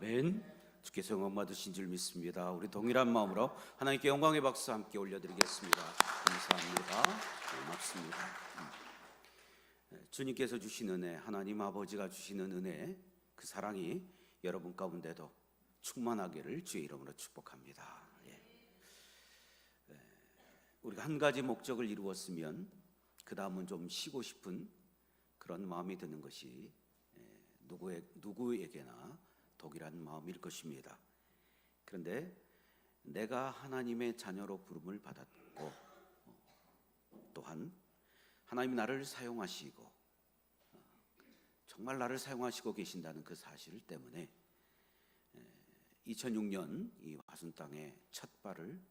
아멘. 주께서 영광 받으신 줄 믿습니다. 우리 동일한 마음으로 하나님께 영광의 박수 함께 올려드리겠습니다. 감사합니다. 고맙습니다. 주님께서 주신 은혜, 하나님 아버지가 주시는 은혜, 그 사랑이 여러분 가운데도 충만하기를 주의 이름으로 축복합니다. 우리가 한 가지 목적을 이루었으면 그 다음은 좀 쉬고 싶은 그런 마음이 드는 것이 누구에게나 동일한 마음일 것입니다. 그런데 내가 하나님의 자녀로 부름을 받았고 또한 하나님이 나를 사용하시고 정말 나를 사용하시고 계신다는 그 사실 때문에 2006년 이 화순 땅에 첫 발을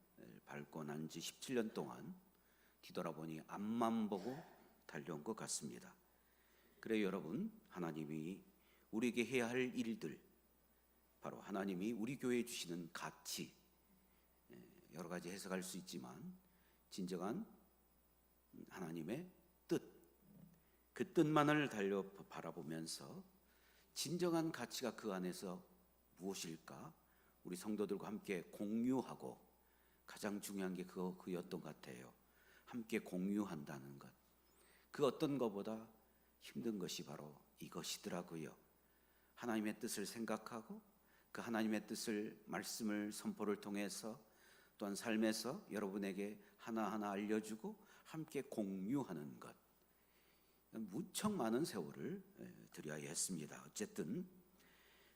밟고 난 지 17년 동안 뒤돌아보니 앞만 보고 달려온 것 같습니다. 그래요, 여러분, 하나님이 우리에게 해야 할 일들, 바로 하나님이 우리 교회에 주시는 가치, 여러 가지 해석할 수 있지만 진정한 하나님의 뜻, 그 뜻만을 바라보면서 진정한 가치가 그 안에서 무엇일까 우리 성도들과 함께 공유하고, 가장 중요한 게 그였던 것 같아요. 함께 공유한다는 것, 그 어떤 것보다 힘든 것이 바로 이것이더라고요. 하나님의 뜻을 생각하고 그 하나님의 뜻을, 말씀을, 선포를 통해서 또한 삶에서 여러분에게 하나하나 알려주고 함께 공유하는 것, 무척 많은 세월을 들여야 했습니다. 어쨌든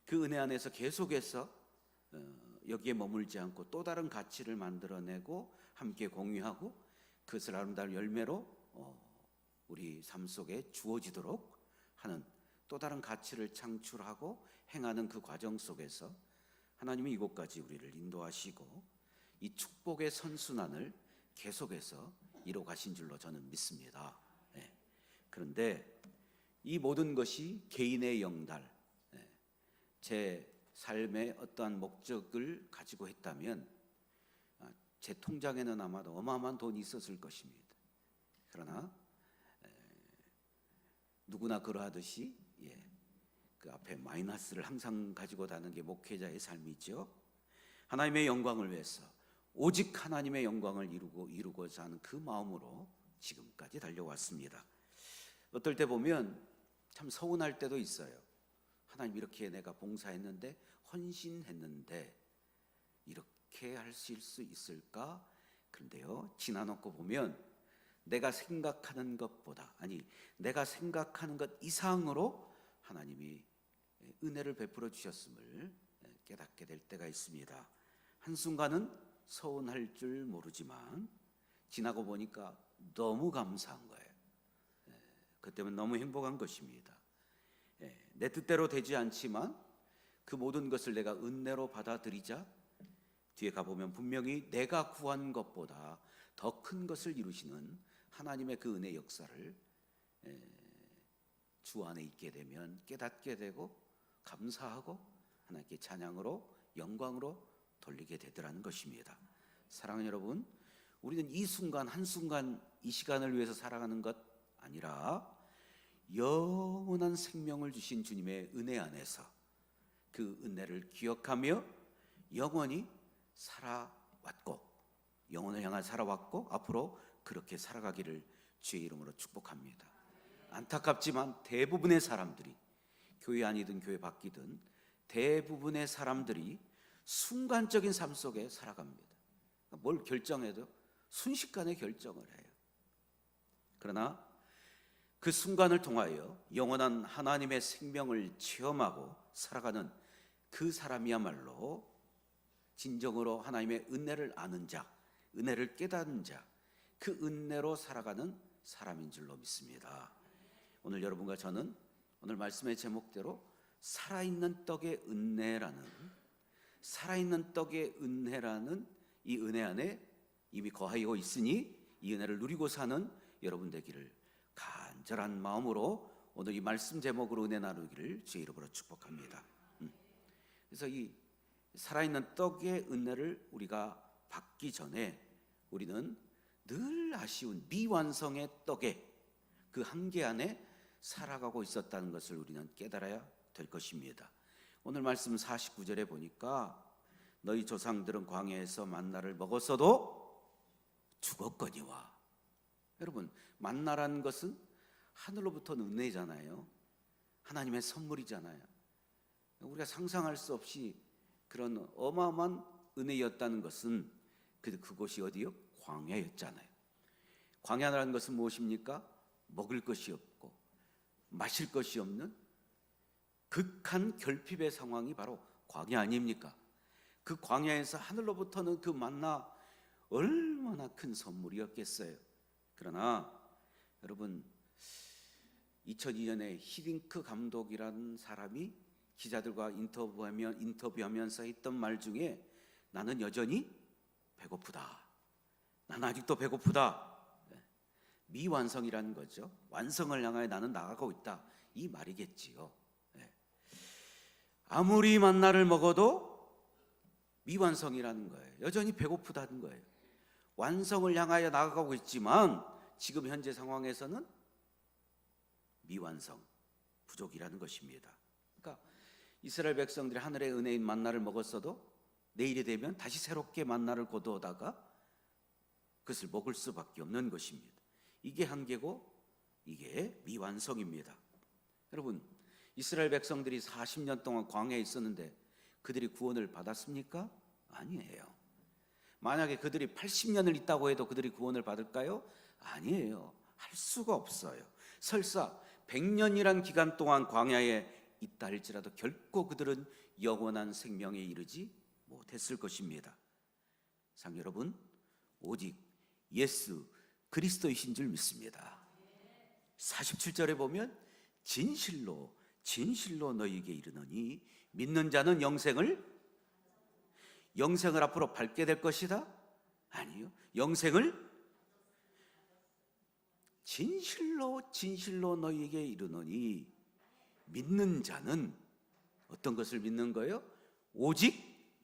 그 은혜 안에서 계속해서 여기에 머물지 않고 또 다른 가치를 만들어내고 함께 공유하고 그것을 아름다운 열매로 우리 삶 속에 주어지도록 하는 또 다른 가치를 창출하고 행하는 그 과정 속에서 하나님이 이곳까지 우리를 인도하시고 이 축복의 선순환을 계속해서 이뤄 가신 줄로 저는 믿습니다. 그런데 이 모든 것이 개인의 영달, 제 삶의 어떠한 목적을 가지고 했다면 제 통장에는 아마도 어마어마한 돈이 있었을 것입니다. 그러나 누구나 그러하듯이 그 앞에 마이너스를 항상 가지고 다니는 게 목회자의 삶이죠. 하나님의 영광을 위해서 오직 하나님의 영광을 이루고자 하는 그 마음으로 지금까지 달려왔습니다. 어떨 때 보면 참 서운할 때도 있어요. 하나님, 이렇게 내가 봉사했는데, 헌신했는데 이렇게 하실 수 있을까? 그런데요, 지나놓고 보면 내가 생각하는 것보다, 아니 내가 생각하는 것 이상으로 하나님이 은혜를 베풀어 주셨음을 깨닫게 될 때가 있습니다. 한순간은 서운할 줄 모르지만 지나고 보니까 너무 감사한 거예요. 그때는 너무 행복한 것입니다. 내 뜻대로 되지 않지만 그 모든 것을 내가 은혜로 받아들이자 뒤에 가보면 분명히 내가 구한 것보다 더 큰 것을 이루시는 하나님의 그 은혜 역사를 주 안에 있게 되면 깨닫게 되고 감사하고 하나님께 찬양으로, 영광으로 돌리게 되더라는 것입니다. 사랑하는 여러분, 우리는 이 순간 한순간 이 시간을 위해서 살아가는 것 아니라 영원한 생명을 주신 주님의 은혜 안에서 그 은혜를 기억하며 영원히 살아왔고, 영혼을 향해 살아왔고 앞으로 그렇게 살아가기를 주의 이름으로 축복합니다. 안타깝지만 대부분의 사람들이, 교회 아니든 교회 밖이든 대부분의 사람들이 순간적인 삶 속에 살아갑니다. 뭘 결정해도 순식간에 결정을 해요. 그러나 그 순간을 통하여 영원한 하나님의 생명을 체험하고 살아가는 그 사람이야말로 진정으로 하나님의 은혜를 아는 자, 은혜를 깨닫는 자, 그 은혜로 살아가는 사람인 줄로 믿습니다. 오늘 여러분과 저는 오늘 말씀의 제목대로 살아있는 떡의 은혜라는, 살아있는 떡의 은혜라는 이 은혜 안에 이미 거하고 있으니 이 은혜를 누리고 사는 여러분 되기를 간절한 마음으로 오늘 이 말씀 제목으로 은혜 나누기를 주의 이름으로 축복합니다. 그래서 이 살아있는 떡의 은혜를 우리가 받기 전에 우리는 늘 아쉬운 미완성의 떡의 그 한계 안에 살아가고 있었다는 것을 우리는 깨달아야 될 것입니다. 오늘 말씀 49절에 보니까 너희 조상들은 광야에서 만나를 먹었어도 죽었거니와. 여러분, 만나라는 것은 하늘로부터 는 은혜잖아요. 하나님의 선물이잖아요. 우리가 상상할 수 없이 그런 어마어마한 은혜였다는 것은 그곳이 어디요? 광야였잖아요. 광야라는 것은 무엇입니까? 먹을 것이 없고 마실 것이 없는 극한 결핍의 상황이 바로 광야 아닙니까? 그 광야에서 하늘로부터는 그 만나 얼마나 큰 선물이었겠어요. 그러나 여러분, 2002년에 히딩크 감독이라는 사람이 기자들과 인터뷰하면서 했던 말 중에 나는 여전히 배고프다. 나는 아직도 배고프다. 미완성이라는 거죠. 완성을 향하여 나는 나아가고 있다. 이 말이겠지요. 아무리 만나를 먹어도 미완성이라는 거예요. 여전히 배고프다는 거예요. 완성을 향하여 나아가고 있지만 지금 현재 상황에서는 미완성, 부족이라는 것입니다. 그러니까 이스라엘 백성들이 하늘의 은혜인 만나를 먹었어도 내일이 되면 다시 새롭게 만나를 거두어다가 그것을 먹을 수밖에 없는 것입니다. 이게 한계고 이게 미완성입니다. 여러분, 이스라엘 백성들이 40년 동안 광야에 있었는데 그들이 구원을 받았습니까? 아니에요. 만약에 그들이 80년을 있다고 해도 그들이 구원을 받을까요? 아니에요. 할 수가 없어요. 설사 100년이란 기간 동안 광야에 있다 할지라도 결코 그들은 영원한 생명에 이르지 못했을 것입니다. 상 여러분, 오직 예수 그리스도이신 줄 믿습니다. 47절에 보면 진실로 너희에게 이르노니 믿는 자는 영생을 앞으로 밟게 될 것이다? 아니요. 영생을 진실로 너희에게 이르노니 믿는 자는 어떤 것을 믿는 거예요? 오직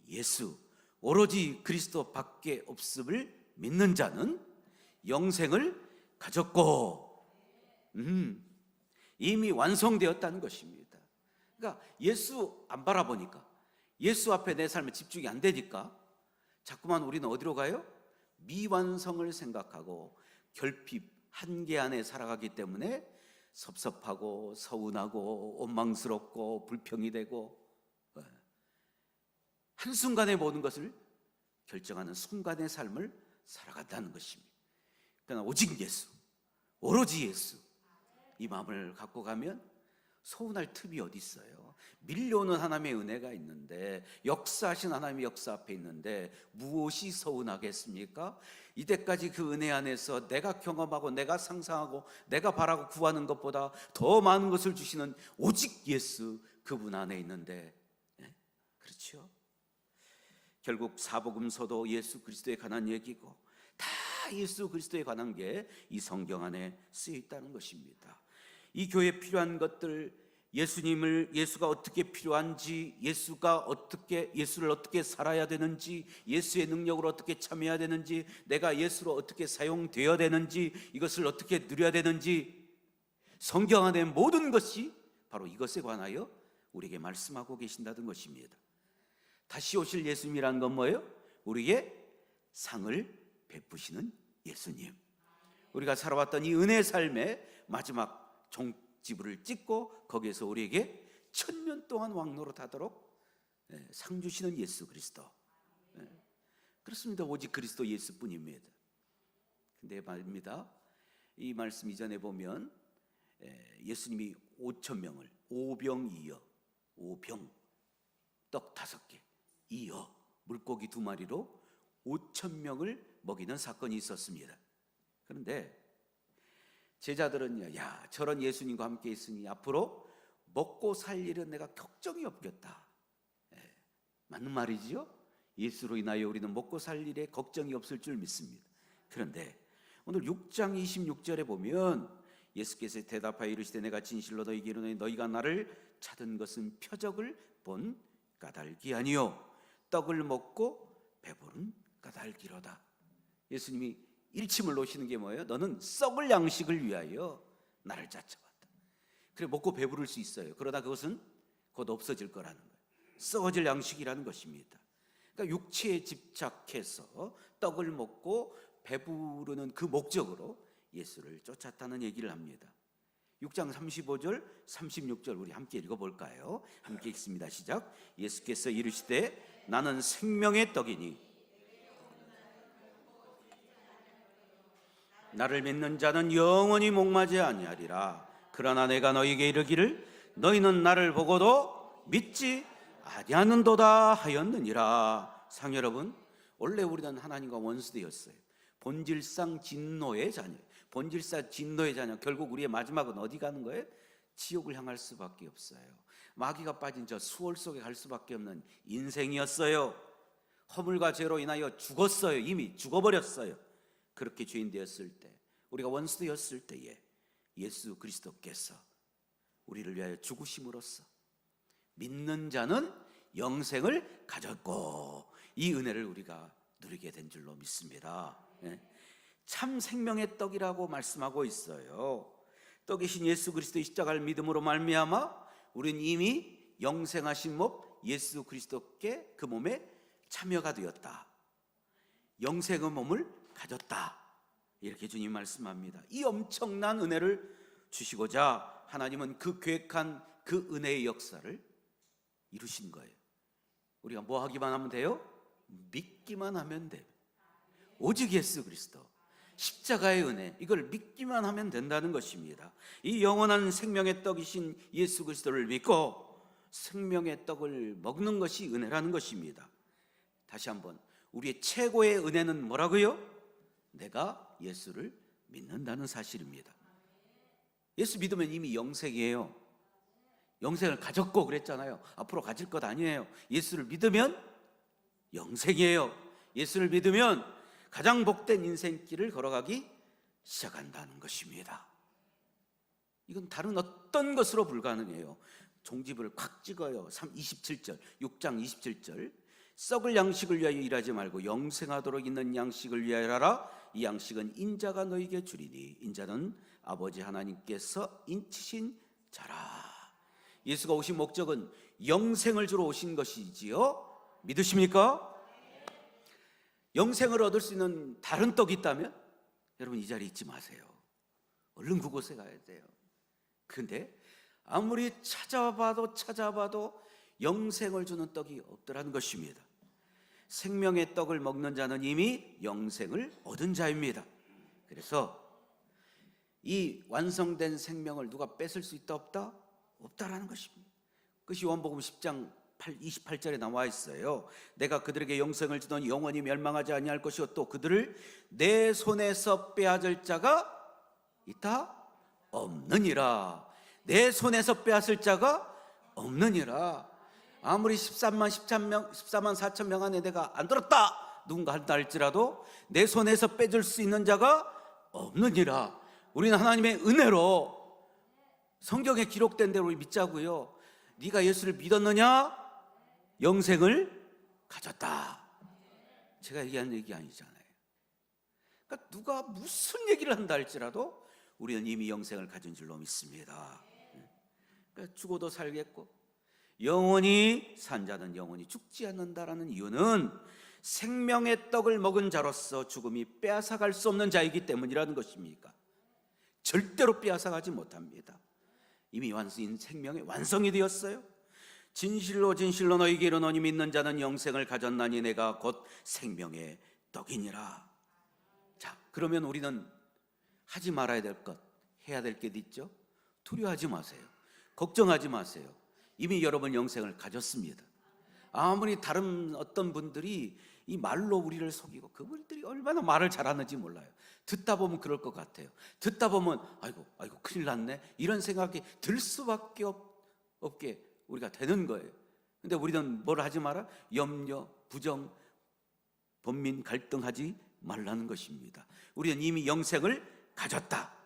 예수, 오로지 그리스도 밖에 없음을 믿는 자는 영생을 가졌고 이미 완성되었다는 것입니다. 그러니까 예수 안 바라보니까, 예수 앞에 내 삶에 집중이 안 되니까 자꾸만 우리는 어디로 가요? 미완성을 생각하고 결핍, 한계 안에 살아가기 때문에 섭섭하고 서운하고 원망스럽고 불평이 되고 한순간에 모든 것을 결정하는 순간의 삶을 살아간다는 것입니다. 그러나 오직 예수, 오로지 예수, 이 마음을 갖고 가면 서운할 틈이 어디 있어요? 밀려오는 하나님의 은혜가 있는데, 역사하신 하나님의 역사 앞에 있는데 무엇이 서운하겠습니까? 이때까지 그 은혜 안에서 내가 경험하고 내가 상상하고 내가 바라고 구하는 것보다 더 많은 것을 주시는 오직 예수, 그분 안에 있는데, 그렇죠? 결국 사복음서도 예수 그리스도에 관한 얘기고 다 예수 그리스도에 관한 게 이 성경 안에 쓰여 있다는 것입니다. 이 교회에 필요한 것들, 예수가 어떻게 필요한지, 예수를 어떻게 살아야 되는지, 예수의 능력으로 어떻게 참여해야 되는지, 내가 예수로 어떻게 사용되어야 되는지, 이것을 어떻게 누려야 되는지, 성경 안에 모든 것이 바로 이것에 관하여 우리에게 말씀하고 계신다는 것입니다. 다시 오실 예수님이라는 건 뭐예요? 우리에게 상을 베푸시는 예수님, 우리가 살아왔던 이 은혜의 삶의 마지막 종지부를 찍고 거기에서 우리에게 1000년 동안 왕노릇하도록 상 주시는 예수 그리스도. 그렇습니다. 오직 그리스도 예수뿐입니다. 근데 말입니다, 이 말씀 이전에 보면 예수님이 5,000명을 오병이어, 떡 5개 이어 물고기 2마리로 5,000명을 먹이는 사건이 있었습니다. 그런데 제자들은요, 야, 저런 예수님과 함께 있으니 앞으로 먹고 살 일은 내가 걱정이 없겠다. 맞는 말이지요. 예수로 인하여 우리는 먹고 살 일에 걱정이 없을 줄 믿습니다. 그런데 오늘 6장 26절에 보면 예수께서 대답하여 이르시되 내가 진실로 너희에게 이르노니 너희가 나를 찾은 것은 표적을 본 까닭이 아니요 떡을 먹고 배부른 까닭이로다. 예수님이 일침을 놓으시는 게 뭐예요? 너는 썩을 양식을 위하여 나를 쫓아왔다. 그래 먹고 배부를 수 있어요. 그러다 그것은 곧 없어질 거라는 거예요. 썩어질 양식이라는 것입니다. 그러니까 육체에 집착해서 떡을 먹고 배부르는 그 목적으로 예수를 쫓았다는 얘기를 합니다. 6장 35절 36절 우리 함께 읽어볼까요? 함께 읽습니다. 시작. 예수께서 이르시되 나는 생명의 떡이니 나를 믿는 자는 영원히 목마지 아니하리라. 그러나 내가 너희에게 이르기를 너희는 나를 보고도 믿지 아니하는도다 하였느니라. 상 여러분, 원래 우리는 하나님과 원수되었어요. 본질상 진노의 자녀, 본질상 진노의 자녀. 결국 우리의 마지막은 어디 가는 거예요? 지옥을 향할 수밖에 없어요. 마귀가 빠진 저 수월 속에 갈 수밖에 없는 인생이었어요. 허물과 죄로 인하여 죽었어요. 이미 죽어버렸어요. 그렇게 죄인 되었을 때, 우리가 원수되었을 때에 예수 그리스도께서 우리를 위하여 죽으심으로써 믿는 자는 영생을 가졌고 이 은혜를 우리가 누리게 된 줄로 믿습니다. 참 생명의 떡이라고 말씀하고 있어요. 떡이신 예수 그리스도의 십자가를 믿음으로 말미암아 우리는 이미 영생하신 몸 예수 그리스도께 그 몸에 참여가 되었다. 영생의 몸을 가졌다. 이렇게 주님 말씀합니다. 이 엄청난 은혜를 주시고자 하나님은 그 계획한 그 은혜의 역사를 이루신 거예요. 우리가 뭐 하기만 하면 돼요? 믿기만 하면 돼요. 오직 예수 그리스도 십자가의 은혜, 이걸 믿기만 하면 된다는 것입니다. 이 영원한 생명의 떡이신 예수 그리스도를 믿고 생명의 떡을 먹는 것이 은혜라는 것입니다. 다시 한번, 우리의 최고의 은혜는 뭐라고요? 내가 예수를 믿는다는 사실입니다. 예수 믿으면 이미 영생이에요. 영생을 가졌고 그랬잖아요. 앞으로 가질 것 아니에요. 예수를 믿으면 영생이에요. 예수를 믿으면 가장 복된 인생길을 걸어가기 시작한다는 것입니다. 이건 다른 어떤 것으로 불가능해요. 종지부를 콱 찍어요. 27절, 6장 27절. 썩을 양식을 위하여 일하지 말고 영생하도록 있는 양식을 위하여 하라. 이 양식은 인자가 너에게 주리니 인자는 아버지 하나님께서 인치신 자라. 예수가 오신 목적은 영생을 주러 오신 것이지요. 믿으십니까? 영생을 얻을 수 있는 다른 떡이 있다면 여러분 이 자리에 있지 마세요. 얼른 그곳에 가야 돼요. 그런데 아무리 찾아봐도 영생을 주는 떡이 없더라는 것입니다. 생명의 떡을 먹는 자는 이미 영생을 얻은 자입니다. 그래서 이 완성된 생명을 누가 뺏을 수 있다 없다? 없다라는 것입니다. 그것이 요한복음 10장 28절에 나와 있어요. 내가 그들에게 영생을 주더니 영원히 멸망하지 아니할 것이요 또 그들을 내 손에서 빼앗을 자가 있다? 없느니라. 내 손에서 빼앗을 자가 없느니라. 아무리 14만 4천 명 안에 내가 안 들었다 누군가 한다 할지라도 내 손에서 빼줄 수 있는 자가 없느니라. 우리는 하나님의 은혜로 성경에 기록된 대로 믿자고요. 네가 예수를 믿었느냐? 영생을 가졌다. 제가 얘기한 얘기 아니잖아요. 그러니까 누가 무슨 얘기를 한다 할지라도 우리는 이미 영생을 가진 줄로 믿습니다. 그러니까 죽어도 살겠고 영원히 산 자는 영원히 죽지 않는다라는 이유는 생명의 떡을 먹은 자로서 죽음이 빼앗아갈 수 없는 자이기 때문이라는 것입니까? 절대로 빼앗아가지 못합니다. 이미 생명의 완성이 되었어요. 진실로 너희에게 이르노니 믿는 자는 영생을 가졌나니 내가 곧 생명의 떡이니라. 자, 그러면 우리는 하지 말아야 될 것, 해야 될 게 있죠? 두려워하지 마세요. 걱정하지 마세요. 이미 여러분 영생을 가졌습니다. 아무리 다른 어떤 분들이 이 말로 우리를 속이고 그분들이 얼마나 말을 잘하는지 몰라요. 듣다 보면 그럴 것 같아요. 듣다 보면 아이고 큰일 났네 이런 생각이 들 수밖에 없게 우리가 되는 거예요. 근데 우리는 뭘 하지 마라? 염려, 부정, 번민, 갈등하지 말라는 것입니다. 우리는 이미 영생을 가졌다.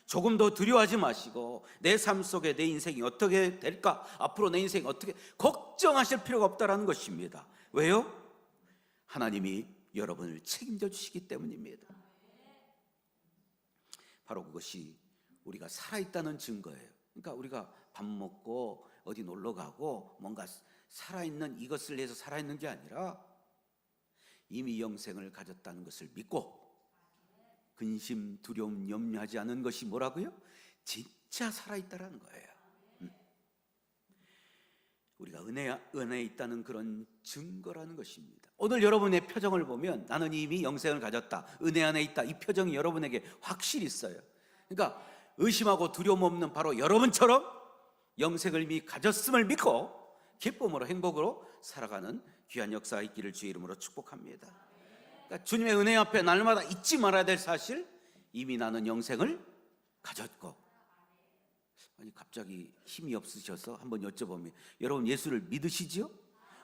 조금 더 두려워하지 마시고 내 삶 속에 내 인생이 어떻게 될까? 앞으로 내 인생이 어떻게 걱정하실 필요가 없다라는 것입니다. 왜요? 하나님이 여러분을 책임져 주시기 때문입니다. 바로 그것이 우리가 살아있다는 증거예요. 그러니까 우리가 밥 먹고 어디 놀러 가고 뭔가 살아있는 이것을 위해서 살아있는 게 아니라 이미 영생을 가졌다는 것을 믿고 근심, 두려움, 염려하지 않은 것이 뭐라고요? 진짜 살아있다라는 거예요. 우리가 은혜에 있다는 그런 증거라는 것입니다. 오늘 여러분의 표정을 보면 나는 이미 영생을 가졌다, 은혜 안에 있다, 이 표정이 여러분에게 확실히 있어요. 그러니까 의심하고 두려움 없는 바로 여러분처럼 영생을 이미 가졌음을 믿고 기쁨으로 행복으로 살아가는 귀한 역사가 있기를 주의 이름으로 축복합니다. 그러니까 주님의 은혜 앞에 날마다 잊지 말아야 될 사실, 이미 나는 영생을 가졌고. 아니 갑자기 힘이 없으셔서 한번 여쭤보면, 여러분 예수를 믿으시지요?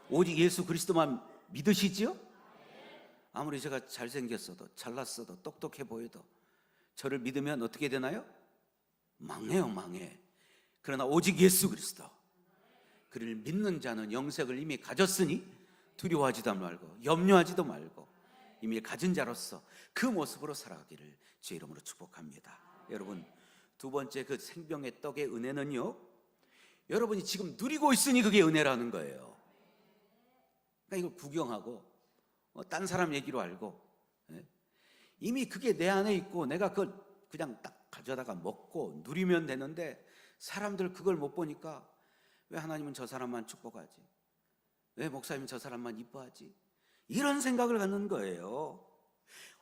오직 예수 그리스도만 믿으시지요? 아무리 제가 잘생겼어도 잘났어도 똑똑해 보여도 저를 믿으면 어떻게 되나요? 망해요, 망해. 그러나 오직 예수 그리스도, 그를 믿는 자는 영생을 이미 가졌으니 두려워하지도 말고 염려하지도 말고 이미 가진 자로서 그 모습으로 살아가기를 주의 이름으로 축복합니다. 여러분, 두 번째 그 생명의 떡의 은혜는요, 여러분이 지금 누리고 있으니 그게 은혜라는 거예요. 그러니까 이걸 구경하고 딴 사람 얘기로 알고, 이미 그게 내 안에 있고 내가 그걸 그냥 딱 가져다가 먹고 누리면 되는데, 사람들 그걸 못 보니까 왜 하나님은 저 사람만 축복하지? 왜 목사님은 저 사람만 이뻐하지? 이런 생각을 갖는 거예요.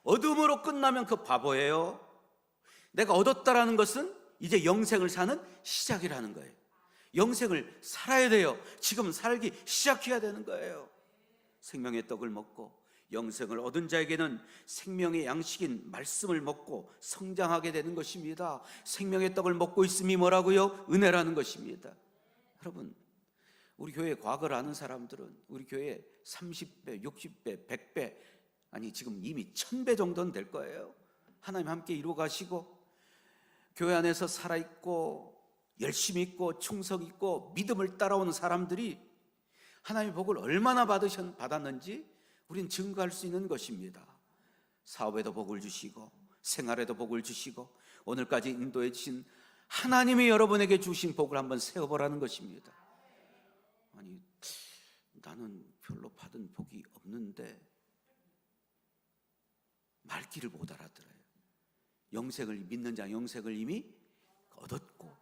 어둠으로 끝나면 그 바보예요. 내가 얻었다라는 것은 이제 영생을 사는 시작이라는 거예요. 영생을 살아야 돼요. 지금 살기 시작해야 되는 거예요. 생명의 떡을 먹고 영생을 얻은 자에게는 생명의 양식인 말씀을 먹고 성장하게 되는 것입니다. 생명의 떡을 먹고 있음이 뭐라고요? 은혜라는 것입니다. 여러분, 우리 교회 과거를 아는 사람들은 우리 교회 30배, 60배, 100배, 아니 지금 이미 1000배 정도는 될 거예요. 하나님 함께 이루어 가시고 교회 안에서 살아있고 열심히 있고 충성 있고 믿음을 따라오는 사람들이 하나님의 복을 얼마나 받았는지 우린 증거할 수 있는 것입니다. 사업에도 복을 주시고 생활에도 복을 주시고 오늘까지 인도해 주신 하나님이 여러분에게 주신 복을 한번 세어보라는 것입니다. 아니 나는 별로 받은 복이 없는데, 말귀를 못 알아들어요. 영생을 믿는 자, 영생을 이미 얻었고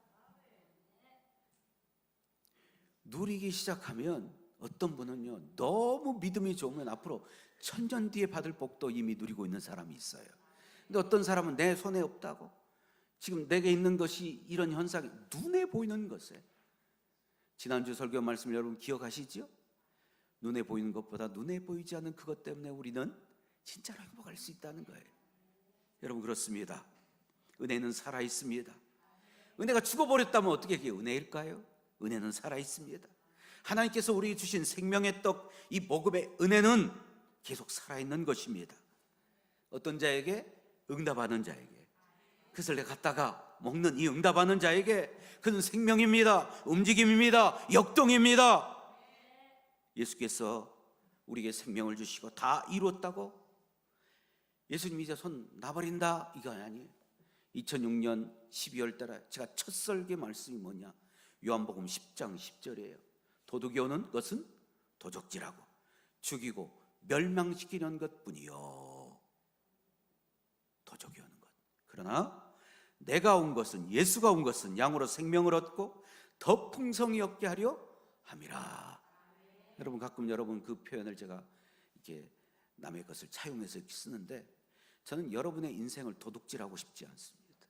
누리기 시작하면 어떤 분은요, 너무 믿음이 좋으면 앞으로 천년 뒤에 받을 복도 이미 누리고 있는 사람이 있어요. 근데 어떤 사람은 내 손에 없다고, 지금 내게 있는 것이 이런 현상이 눈에 보이는 것에, 지난주 설교 말씀 여러분 기억하시죠? 눈에 보이는 것보다 눈에 보이지 않는 그것 때문에 우리는 진짜로 행복할 수 있다는 거예요. 여러분 그렇습니다. 은혜는 살아있습니다. 은혜가 죽어버렸다면 어떻게 그게 은혜일까요? 은혜는 살아있습니다. 하나님께서 우리에게 주신 생명의 떡, 이 복음의 은혜는 계속 살아있는 것입니다. 어떤 자에게? 응답하는 자에게. 그것을 내가 갖다가 먹는 이 응답하는 자에게 그는 생명입니다. 움직임입니다. 역동입니다. 예수께서 우리에게 생명을 주시고 다 이루었다고? 예수님 이제 손 놔버린다 이거 아니에요. 2006년 12월 달에 제가 첫 설교 말씀이 뭐냐, 요한복음 10장 10절이에요. 도둑이 오는 것은 도적질하고 죽이고 멸망시키는 것뿐이요. 도적이 오는 것. 그러나 내가 온 것은, 예수가 온 것은 양으로 생명을 얻고 더 풍성히 얻게 하려 함이라. 여러분 가끔 여러분 그 표현을 제가 이렇게 남의 것을 차용해서 이렇게 쓰는데, 저는 여러분의 인생을 도둑질하고 싶지 않습니다.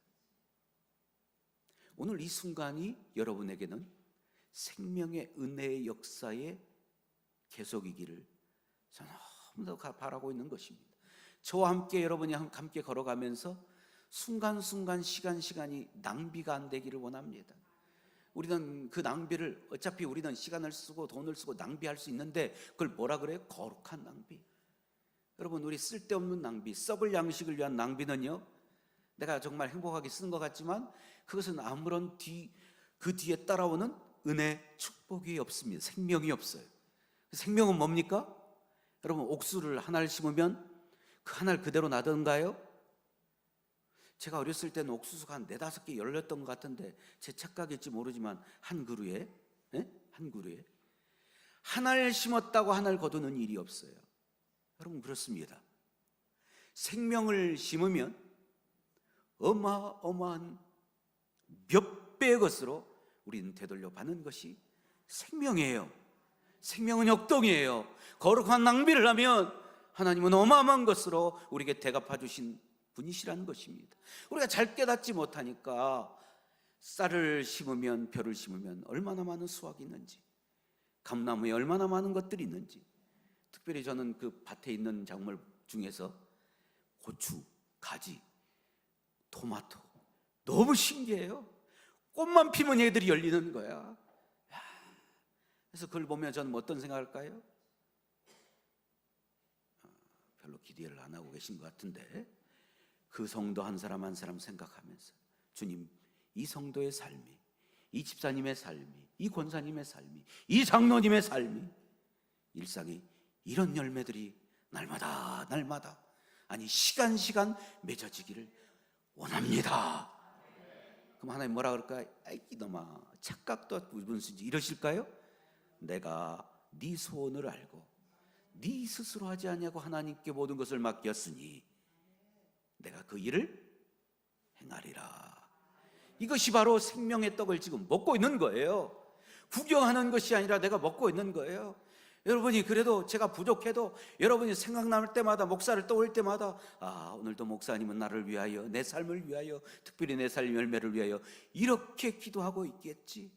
오늘 이 순간이 여러분에게는 생명의 은혜의 역사의 계속이기를 저는 너무나 바라고 있는 것입니다. 저와 함께 여러분이 함께 걸어가면서 순간순간 시간이 낭비가 안 되기를 원합니다. 우리는 그 낭비를, 어차피 우리는 시간을 쓰고 돈을 쓰고 낭비할 수 있는데 그걸 뭐라 그래요? 거룩한 낭비. 여러분, 우리 쓸데없는 낭비, 썩을 양식을 위한 낭비는요, 내가 정말 행복하게 쓰는 것 같지만 그것은 아무런 그 뒤에 따라오는 은혜, 축복이 없습니다. 생명이 없어요. 생명은 뭡니까? 여러분, 옥수를 하나를 심으면 그 하나를 그대로 놔둔가요? 제가 어렸을 때는 옥수수가 한 4-5개 열렸던 것 같은데 제 착각일지 모르지만 한 그루에 하나를 심었다고 하나를 거두는 일이 없어요. 여러분, 그렇습니다. 생명을 심으면 어마어마한 몇 배의 것으로 우리는 되돌려 받는 것이 생명이에요. 생명은 역동이에요. 거룩한 낭비를 하면 하나님은 어마어마한 것으로 우리에게 대갚아 주신 분이시라는 것입니다. 우리가 잘 깨닫지 못하니까 쌀을 심으면, 벼를 심으면 얼마나 많은 수확이 있는지, 감나무에 얼마나 많은 것들이 있는지, 특별히 저는 그 밭에 있는 작물 중에서 고추, 가지, 토마토 너무 신기해요. 꽃만 피면 애들이 열리는 거야. 그래서 그걸 보면 저는 어떤 생각할까요? 별로 기대를 안 하고 계신 것 같은데, 그 성도 한 사람 한 사람 생각하면서 주님, 이 성도의 삶이, 이 집사님의 삶이, 이 권사님의 삶이, 이 장로님의 삶이, 일상이 이런 열매들이 날마다 아니 시간 맺어지기를 원합니다. 그럼 하나님 뭐라 그럴까요? 아이 이놈아, 착각도 무슨 수지 이러실까요? 내가 네 소원을 알고 네 스스로 하지 아니하고 하나님께 모든 것을 맡겼으니 내가 그 일을 행하리라. 이것이 바로 생명의 떡을 지금 먹고 있는 거예요. 구경하는 것이 아니라 내가 먹고 있는 거예요. 여러분이 그래도 제가 부족해도 여러분이 생각날 때마다, 목사를 떠올 때마다, 오늘도 목사님은 나를 위하여, 내 삶을 위하여, 특별히 내 삶 열매를 위하여 이렇게 기도하고 있겠지.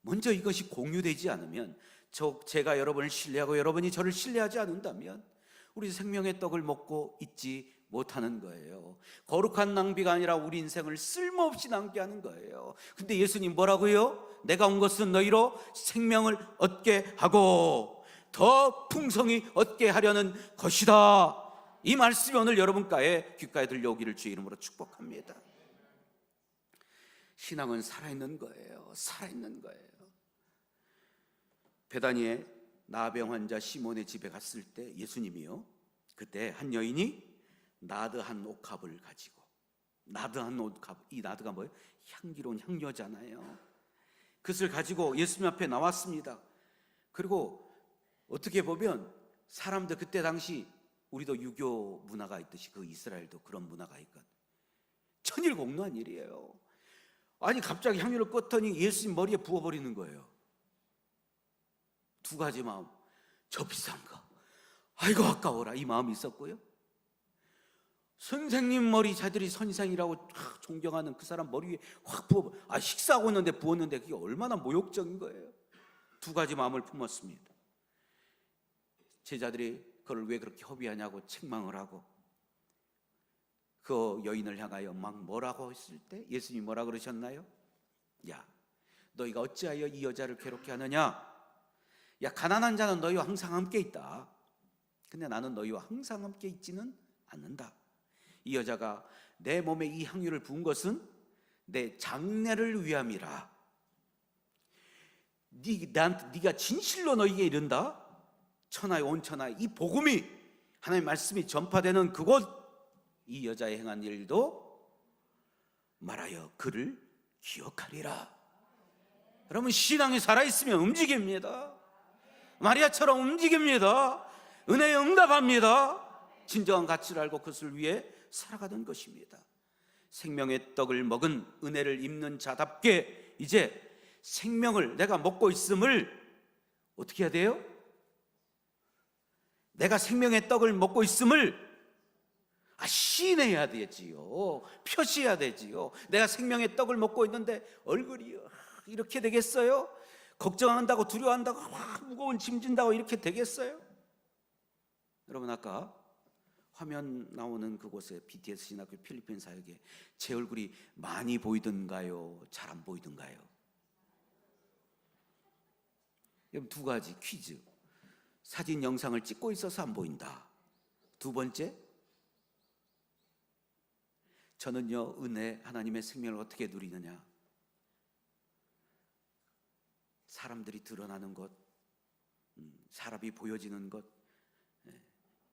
먼저 이것이 공유되지 않으면, 제가 여러분을 신뢰하고 여러분이 저를 신뢰하지 않는다면 우리 생명의 떡을 먹고 있지 못하는 거예요. 거룩한 낭비가 아니라 우리 인생을 쓸모없이 낭비하는 거예요. 근데 예수님 뭐라고요? 내가 온 것은 너희로 생명을 얻게 하고 더 풍성히 얻게 하려는 것이다. 이 말씀이 오늘 여러분 귓가에 들려오기를 주의 이름으로 축복합니다. 신앙은 살아있는 거예요. 살아있는 거예요. 베다니에 나병 환자 시몬의 집에 갔을 때 예수님이요, 그때 한 여인이 나드 한 옥합을 가지고, 나드 한 옥합, 이 나드가 뭐예요? 향기로운 향료잖아요. 그것을 가지고 예수님 앞에 나왔습니다. 그리고 어떻게 보면 사람들, 그때 당시 우리도 유교 문화가 있듯이 그 이스라엘도 그런 문화가 있거든. 천일공노한 일이에요. 아니 갑자기 향유를 껐더니 예수님 머리에 부어버리는 거예요. 두 가지 마음, 저 비싼 거 아이고 아까워라, 이 마음이 있었고요, 선생님 머리, 자들이 선생이라고 존경하는 그 사람 머리 위에 확 부어, 식사하고 있는데 부었는데 그게 얼마나 모욕적인 거예요. 두 가지 마음을 품었습니다. 제자들이 그걸 왜 그렇게 허비하냐고 책망을 하고, 그 여인을 향하여 막 뭐라고 했을 때 예수님이 뭐라 그러셨나요? 야, 너희가 어찌하여 이 여자를 괴롭게 하느냐? 야, 가난한 자는 너희와 항상 함께 있다. 근데 나는 너희와 항상 함께 있지는 않는다. 이 여자가 내 몸에 이 향유를 부은 것은 내 장례를 위함이라. 네가 진실로 너희에게 이른다. 천하의 온 천하의 이 복음이, 하나님의 말씀이 전파되는 그곳, 이 여자의 행한 일도 말하여 그를 기억하리라. 여러분, 신앙이 살아있으면 움직입니다. 마리아처럼 움직입니다. 은혜에 응답합니다. 진정한 가치를 알고 그것을 위해 살아가던 것입니다. 생명의 떡을 먹은 은혜를 입는 자답게 이제 생명을 내가 먹고 있음을 어떻게 해야 돼요? 내가 생명의 떡을 먹고 있음을 시인해야 되지요. 표시해야 되지요. 내가 생명의 떡을 먹고 있는데 얼굴이 이렇게 되겠어요? 걱정한다고, 두려워한다고, 무거운 짐 진다고 이렇게 되겠어요? 여러분, 아까 화면 나오는 그곳에 BTS 신학교 필리핀 사역에 제 얼굴이 많이 보이던가요? 잘 안 보이던가요? 여러분, 두 가지 퀴즈. 사진 영상을 찍고 있어서 안 보인다. 두 번째, 저는요, 은혜, 하나님의 생명을 어떻게 누리느냐? 사람들이 드러나는 것, 사람이 보여지는 것,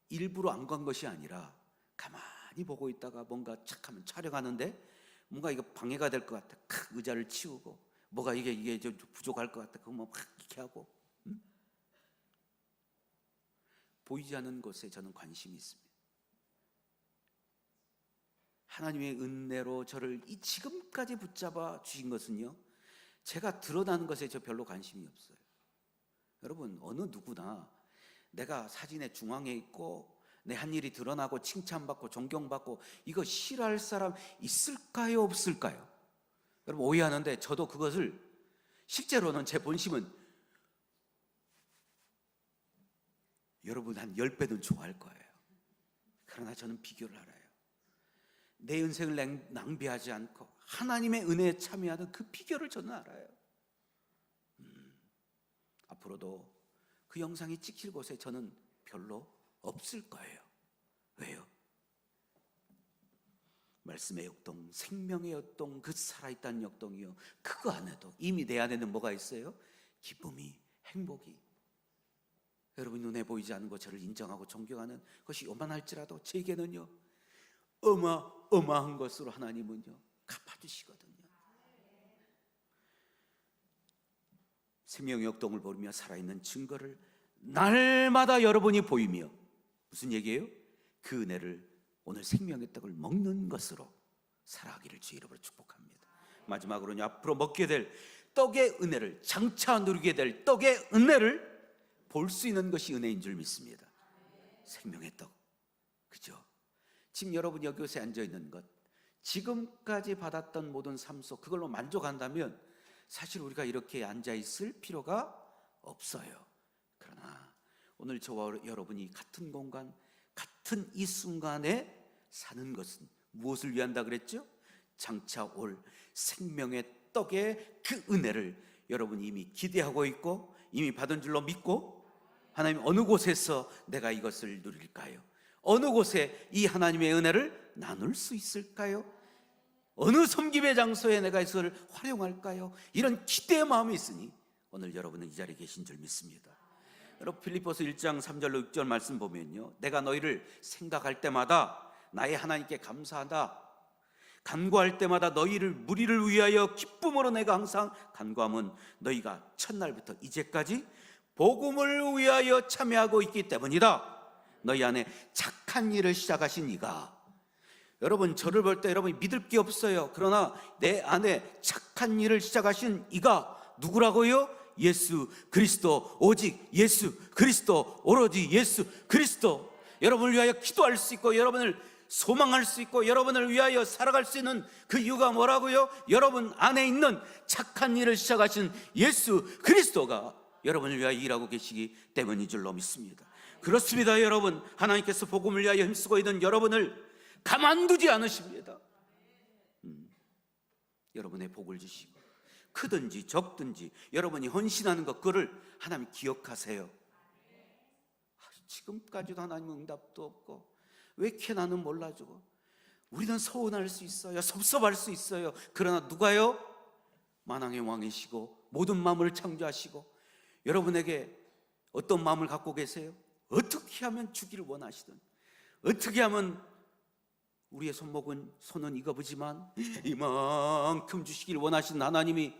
일부러 안 간 것이 아니라 가만히 보고 있다가 뭔가 착하면 촬영하는데 뭔가 이거 방해가 될 것 같아. 의자를 치우고, 뭐가 이게 좀 부족할 것 같아. 그거 막 이렇게 하고, 보이지 않는 것에 저는 관심이 있습니다. 하나님의 은혜로 저를 이 지금까지 붙잡아 주신 것은요, 제가 드러나는 것에 저 별로 관심이 없어요. 여러분, 어느 누구나 내가 사진의 중앙에 있고 내 한 일이 드러나고 칭찬받고 존경받고 이거 싫어할 사람 있을까요, 없을까요? 여러분 오해하는데, 저도 그것을 실제로는 제 본심은 여러분 한 10배는 좋아할 거예요. 그러나 저는 비교를 알아요. 내 인생을 낭비하지 않고 하나님의 은혜에 참여하는 그 비결을 저는 알아요. 앞으로도 그 영상이 찍힐 곳에 저는 별로 없을 거예요. 왜요? 말씀의 역동, 생명의 역동, 그 살아있다는 역동이요, 그거 안에도 이미 내 안에는 뭐가 있어요? 기쁨이, 행복이. 여러분 눈에 보이지 않는 것 저를 인정하고 존경하는 것이 요만할지라도 제게는요 어마어마한 것으로 하나님은요 갚아주시거든요. 생명의 역동을 보이며 살아있는 증거를 날마다 여러분이 보이며, 무슨 얘기예요? 그 은혜를 오늘 생명의 떡을 먹는 것으로 살아가기를 주의 이름으로 축복합니다. 마지막으로는 앞으로 먹게 될 떡의 은혜를, 장차 누리게 될 떡의 은혜를 볼 수 있는 것이 은혜인 줄 믿습니다. 생명의 떡, 그죠? 지금 여러분 여기에 앉아 있는 것, 지금까지 받았던 모든 삶 속 그걸로 만족한다면 사실 우리가 이렇게 앉아 있을 필요가 없어요. 그러나 오늘 저와 여러분이 같은 공간, 같은 이 순간에 사는 것은 무엇을 위한다 그랬죠? 장차 올 생명의 떡의 그 은혜를 여러분이 이미 기대하고 있고 이미 받은 줄로 믿고, 하나님 어느 곳에서 내가 이것을 누릴까요? 어느 곳에 이 하나님의 은혜를 나눌 수 있을까요? 어느 섬김의 장소에 내가 이것을 활용할까요? 이런 기대의 마음이 있으니 오늘 여러분은 이 자리에 계신 줄 믿습니다. 여러분 빌립보서 1장 3절로 6절 말씀 보면요, 내가 너희를 생각할 때마다 나의 하나님께 감사하다, 간구할 때마다 너희를 무리를 위하여 기쁨으로 내가 항상 간구함은 너희가 첫날부터 이제까지 복음을 위하여 참여하고 있기 때문이다. 너희 안에 착한 일을 시작하신 이가, 여러분 저를 볼 때 여러분이 믿을 게 없어요. 그러나 내 안에 착한 일을 시작하신 이가 누구라고요? 예수 그리스도, 오직 예수 그리스도, 오로지 예수 그리스도. 여러분을 위하여 기도할 수 있고 여러분을 소망할 수 있고 여러분을 위하여 살아갈 수 있는 그 이유가 뭐라고요? 여러분 안에 있는 착한 일을 시작하신 예수 그리스도가 여러분을 위하여 일하고 계시기 때문인 줄로 믿습니다. 그렇습니다. 여러분, 하나님께서 복음을 위하여 힘쓰고 있는 여러분을 가만두지 않으십니다. 여러분의 복을 주시고 크든지 적든지 여러분이 헌신하는 것, 그를 하나님 기억하세요. 지금까지도 하나님 응답도 없고 왜 이렇게 나는 몰라주고, 우리는 서운할 수 있어요, 섭섭할 수 있어요. 그러나 누가요? 만왕의 왕이시고 모든 마음을 창조하시고 여러분에게 어떤 마음을 갖고 계세요? 어떻게 하면 주기를 원하시든, 어떻게 하면 우리의 손은 익어보지만 이만큼 주시기를 원하시는 하나님이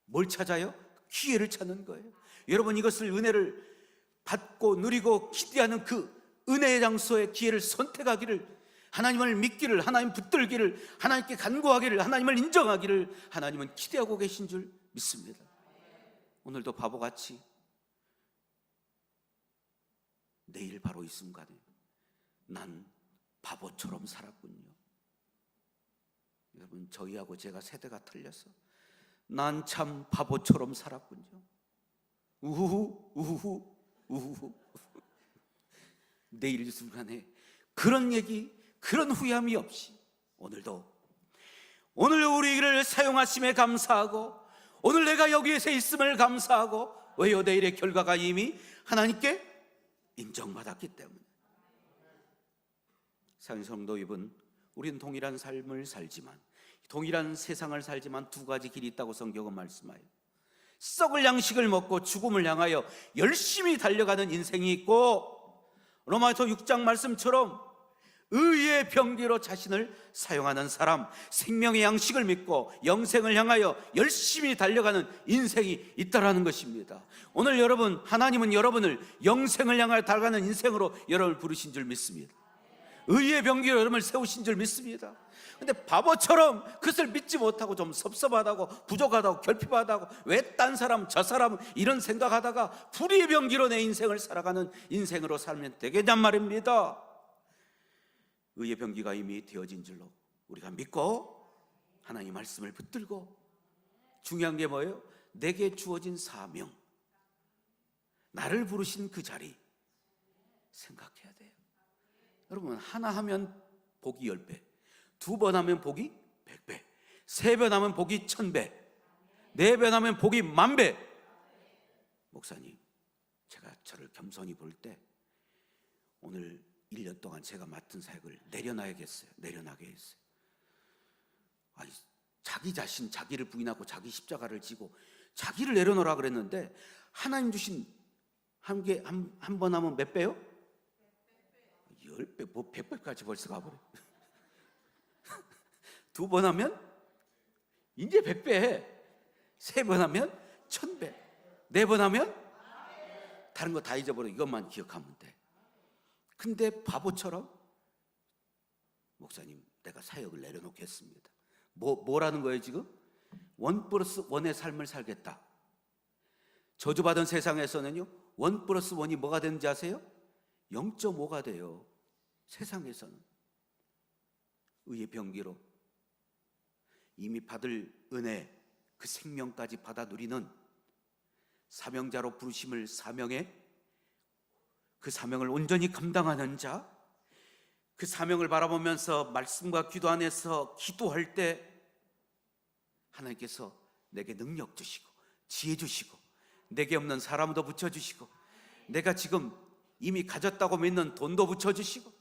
뭘 찾아요? 기회를 찾는 거예요. 여러분 이것을, 은혜를 받고 누리고 기대하는 그 은혜의 장소의 기회를 선택하기를, 하나님을 믿기를, 하나님 붙들기를, 하나님께 간구하기를, 하나님을 인정하기를 하나님은 기대하고 계신 줄 믿습니다. 오늘도 바보같이 내일 바로 이 순간에 난 바보처럼 살았군요. 여러분 저희하고 제가 세대가 틀려서 난 참 바보처럼 살았군요. 우후후 우후후 우후후. 내일 이 순간에 그런 얘기, 그런 후회함이 없이 오늘도, 오늘 우리를 사용하심에 감사하고 오늘 내가 여기에서 있음을 감사하고, 왜요? 내일의 결과가 이미 하나님께 인정받았기 때문에. 사랑하는 성도 여러분, 우리는 동일한 삶을 살지만, 동일한 세상을 살지만 두 가지 길이 있다고 성경은 말씀하여, 썩을 양식을 먹고 죽음을 향하여 열심히 달려가는 인생이 있고, 로마서 6장 말씀처럼 의의 병기로 자신을 사용하는 사람, 생명의 양식을 믿고 영생을 향하여 열심히 달려가는 인생이 있다라는 것입니다. 오늘 여러분, 하나님은 여러분을 영생을 향하여 달려가는 인생으로 여러분을 부르신 줄 믿습니다. 의의 병기로 여러분을 세우신 줄 믿습니다. 근데 바보처럼 그것을 믿지 못하고 좀 섭섭하다고, 부족하다고, 결핍하다고, 왜 딴 사람 저 사람 이런 생각하다가 불의의 병기로 내 인생을 살아가는 인생으로 살면 되겠냔 말입니다. 의의 병기가 이미 되어진 줄로 우리가 믿고 하나님의 말씀을 붙들고, 중요한 게 뭐예요? 내게 주어진 사명, 나를 부르신 그 자리 생각해야 돼요. 여러분, 하나 하면 복이 10배, 2번 하면 복이 100배, 3번 하면 복이 1000배, 4번 하면 복이 10,000배. 목사님, 제가 저를 겸손히 볼 때 오늘 1년 동안 제가 맡은 사역을 내려나게 했어요. 아니, 자기 자신, 자기를 부인하고 자기 십자가를 지고 자기를 내려놓으라 그랬는데, 하나님 주신 한 번 하면 몇 배요? 10배, 뭐 100배까지 벌써 가버려. 2번 하면 이제 100배, 3번 하면 1000배, 4번 하면 다른 거 다 잊어버려. 이것만 기억하면 돼. 근데 바보처럼, 목사님 내가 사역을 내려놓겠습니다. 뭐라는 거예요 지금? 1+1의 삶을 살겠다. 저주받은 세상에서는요, 1+1이 뭐가 되는지 아세요? 0.5가 돼요. 세상에서는. 의의 병기로 이미 받을 은혜, 그 생명까지 받아 누리는 사명자로 부르심을 사명해 그 사명을 온전히 감당하는 자, 그 사명을 바라보면서 말씀과 기도 안에서 기도할 때 하나님께서 내게 능력 주시고 지혜 주시고 내게 없는 사람도 붙여주시고 내가 지금 이미 가졌다고 믿는 돈도 붙여주시고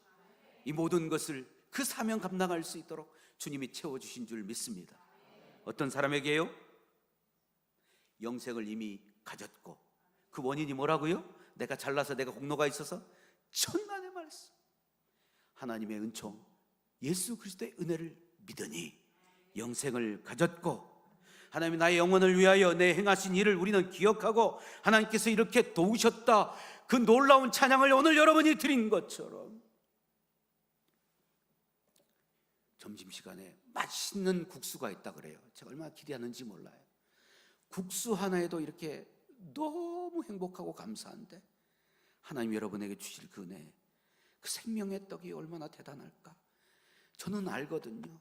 이 모든 것을 그 사명 감당할 수 있도록 주님이 채워주신 줄 믿습니다. 어떤 사람에게요? 영생을 이미 가졌고, 그 원인이 뭐라고요? 내가 잘나서 내가 공로가 있어서? 천만의 말씀, 하나님의 은총, 예수 그리스도의 은혜를 믿으니 영생을 가졌고, 하나님이 나의 영혼을 위하여 내 행하신 일을 우리는 기억하고 하나님께서 이렇게 도우셨다, 그 놀라운 찬양을 오늘 여러분이 드린 것처럼 점심시간에 맛있는 국수가 있다 그래요. 제가 얼마나 기대하는지 몰라요. 국수 하나에도 이렇게 너무 행복하고 감사한데 하나님 여러분에게 주실 그 은혜, 그 생명의 떡이 얼마나 대단할까 저는 알거든요.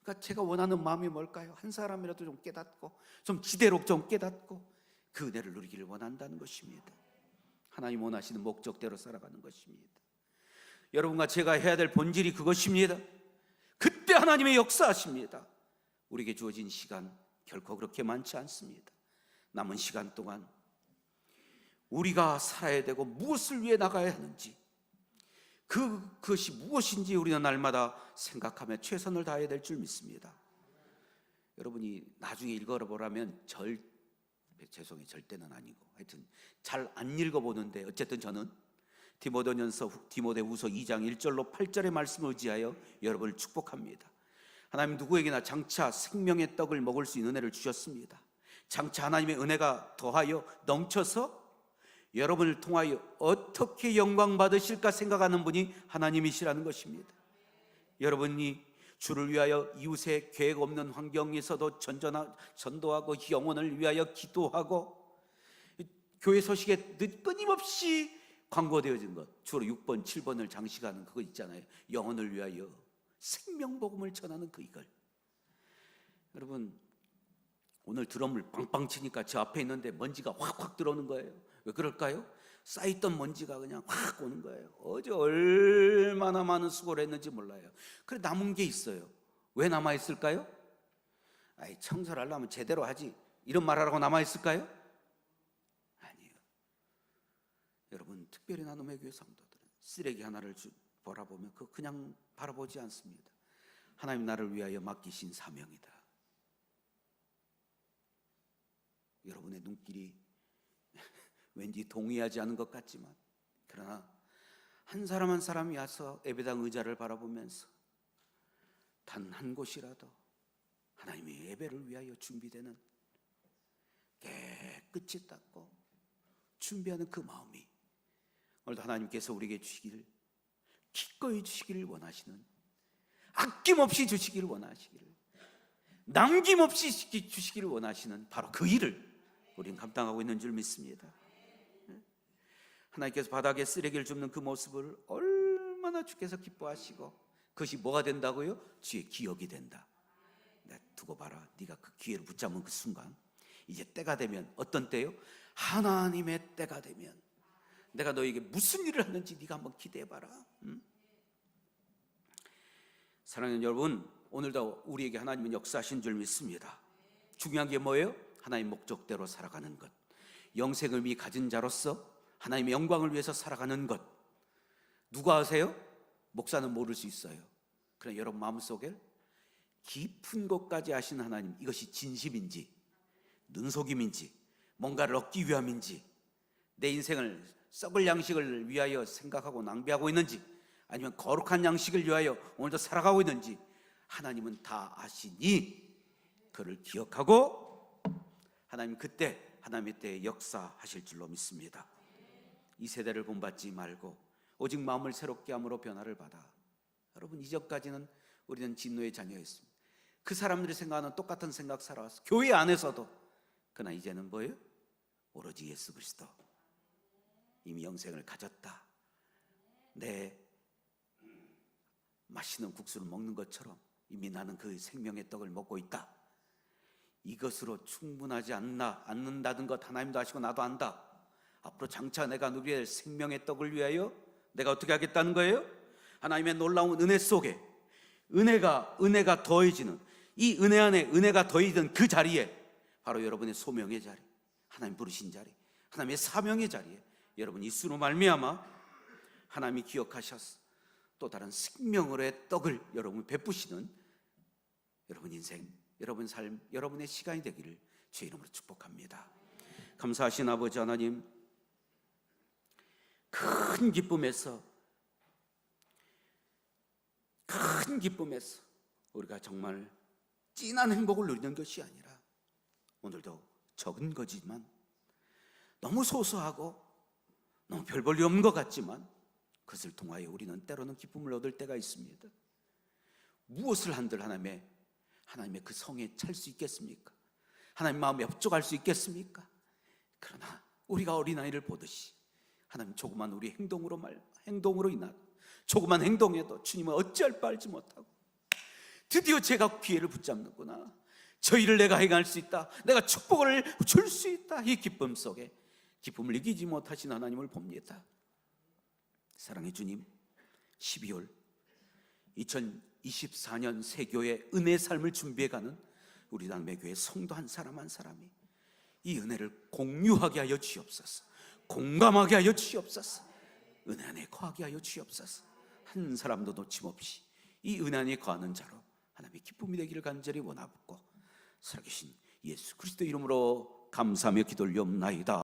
그러니까 제가 원하는 마음이 뭘까요? 한 사람이라도 좀 깨닫고, 좀 지대로 좀 깨닫고 그 은혜를 누리기를 원한다는 것입니다. 하나님 원하시는 목적대로 살아가는 것입니다. 여러분과 제가 해야 될 본질이 그것입니다. 그때 하나님의 역사하십니다. 우리에게 주어진 시간 결코 그렇게 많지 않습니다. 남은 시간 동안 우리가 살아야 되고 무엇을 위해 나가야 하는지, 그것이 무엇인지 우리는 날마다 생각하며 최선을 다해야 될 줄 믿습니다. 여러분이 나중에 읽어보라면 죄송해요, 절대는 아니고 하여튼 잘 안 읽어보는데, 어쨌든 저는 디모데후서 2장 1절로 8절의 말씀을 의지하여 여러분을 축복합니다. 하나님 누구에게나 장차 생명의 떡을 먹을 수 있는 은혜를 주셨습니다. 장차 하나님의 은혜가 더하여 넘쳐서 여러분을 통하여 어떻게 영광 받으실까 생각하는 분이 하나님이시라는 것입니다. 여러분이 주를 위하여 이웃의 계획 없는 환경에서도 전도하고 영혼을 위하여 기도하고 교회 소식에 끊임없이 광고되어진 것, 주로 6번, 7번을 장식하는 그거 있잖아요. 영혼을 위하여 생명복음을 전하는 그 이걸. 여러분, 오늘 드럼을 빵빵 치니까 저 앞에 있는데 먼지가 확확 들어오는 거예요. 왜 그럴까요? 쌓였던 먼지가 그냥 확 오는 거예요. 어제 얼마나 많은 수고를 했는지 몰라요. 그래 남은 게 있어요. 왜 남아있을까요? 아이, 청소를 하려면 제대로 하지, 이런 말 하라고 남아있을까요? 아니에요. 여러분, 특별히 나눔의 교회 성도들은 쓰레기 하나를 바라보면 그거 그냥 바라보지 않습니다. 하나님 나를 위하여 맡기신 사명이다. 여러분의 눈길이 왠지 동의하지 않은 것 같지만, 그러나 한 사람 한 사람이 와서 예배당 의자를 바라보면서 단 한 곳이라도 하나님의 예배를 위하여 준비되는 깨끗이 닦고 준비하는 그 마음이 오늘도 하나님께서 우리에게 주시기를, 기꺼이 주시기를 원하시는, 아낌없이 주시기를 원하시기를, 남김없이 주시기를 원하시는 바로 그 일을 우리는 감당하고 있는 줄 믿습니다. 하나님께서 바닥에 쓰레기를 줍는 그 모습을 얼마나 주께서 기뻐하시고, 그것이 뭐가 된다고요? 주의 기억이 된다. 두고 봐라, 네가 그 기회를 붙잡은 그 순간, 이제 때가 되면, 어떤 때요? 하나님의 때가 되면 내가 너에게 무슨 일을 하는지 네가 한번 기대해봐라. 사랑하는 여러분, 오늘도 우리에게 하나님은 역사하신 줄 믿습니다. 중요한 게 뭐예요? 하나님 목적대로 살아가는 것, 영생을 이미 가진 자로서 하나님의 영광을 위해서 살아가는 것. 누가 아세요? 목사는 모를 수 있어요. 그러나 여러분 마음속에 깊은 곳까지 아시는 하나님, 이것이 진심인지 눈속임인지 뭔가를 얻기 위함인지, 내 인생을 썩을 양식을 위하여 생각하고 낭비하고 있는지, 아니면 거룩한 양식을 위하여 오늘도 살아가고 있는지 하나님은 다 아시니 그를 기억하고 하나님 그때 하나님의 때에 역사하실 줄로 믿습니다. 이 세대를 본받지 말고 오직 마음을 새롭게 함으로 변화를 받아. 여러분, 이전까지는 우리는 진노의 자녀였습니다. 그 사람들이 생각하는 똑같은 생각 살아왔어. 교회 안에서도. 그러나 이제는 뭐예요? 오로지 예수 그리스도. 이미 영생을 가졌다. 내 맛있는 국수를 먹는 것처럼 이미 나는 그 생명의 떡을 먹고 있다. 이것으로 충분하지 않는다는 것 하나님도 아시고 나도 안다. 앞으로 장차 내가 누릴 생명의 떡을 위하여 내가 어떻게 하겠다는 거예요? 하나님의 놀라운 은혜 속에 은혜가 더해지는, 이 은혜 안에 은혜가 더해지는 그 자리에 바로 여러분의 소명의 자리, 하나님 부르신 자리, 하나님의 사명의 자리에 여러분 예수로 말미암아 하나님이 기억하셔서 또 다른 생명으로의 떡을 여러분 베푸시는 여러분 인생, 여러분 삶, 여러분의 시간이 되기를 주의 이름으로 축복합니다. 감사하신 아버지 하나님, 큰 기쁨에서 우리가 정말 진한 행복을 누리는 것이 아니라 오늘도 적은 거지만 너무 소소하고 너무 별 볼일 없는 것 같지만 그것을 통하여 우리는 때로는 기쁨을 얻을 때가 있습니다. 무엇을 한들 하나님의 그 성에 찰 수 있겠습니까? 하나님 마음에 협조할 수 있겠습니까? 그러나 우리가 어린아이를 보듯이 하나님 조그만 우리 행동으로 인한 조그만 행동에도 주님은 어찌할 바 알지 못하고 드디어 제가 기회를 붙잡는구나, 저 일을 내가 행할 수 있다, 내가 축복을 줄 수 있다, 이 기쁨 속에 기쁨을 이기지 못하신 하나님을 봅니다. 사랑의 주님, 12월 2024년 새교회 은혜의 삶을 준비해가는 우리 남매교회 성도 한 사람 한 사람이 이 은혜를 공유하게 하여 주시옵소서. 공감하게 하여 주시옵소서. 은혜 안에 거하게 하여 주시옵소서. 한 사람도 놓침없이 이 은혜 안에 거하는 자로 하나님의 기쁨이 되기를 간절히 원하고 살아계신 예수 그리스도 이름으로 감사하며 기도 올리옵나이다.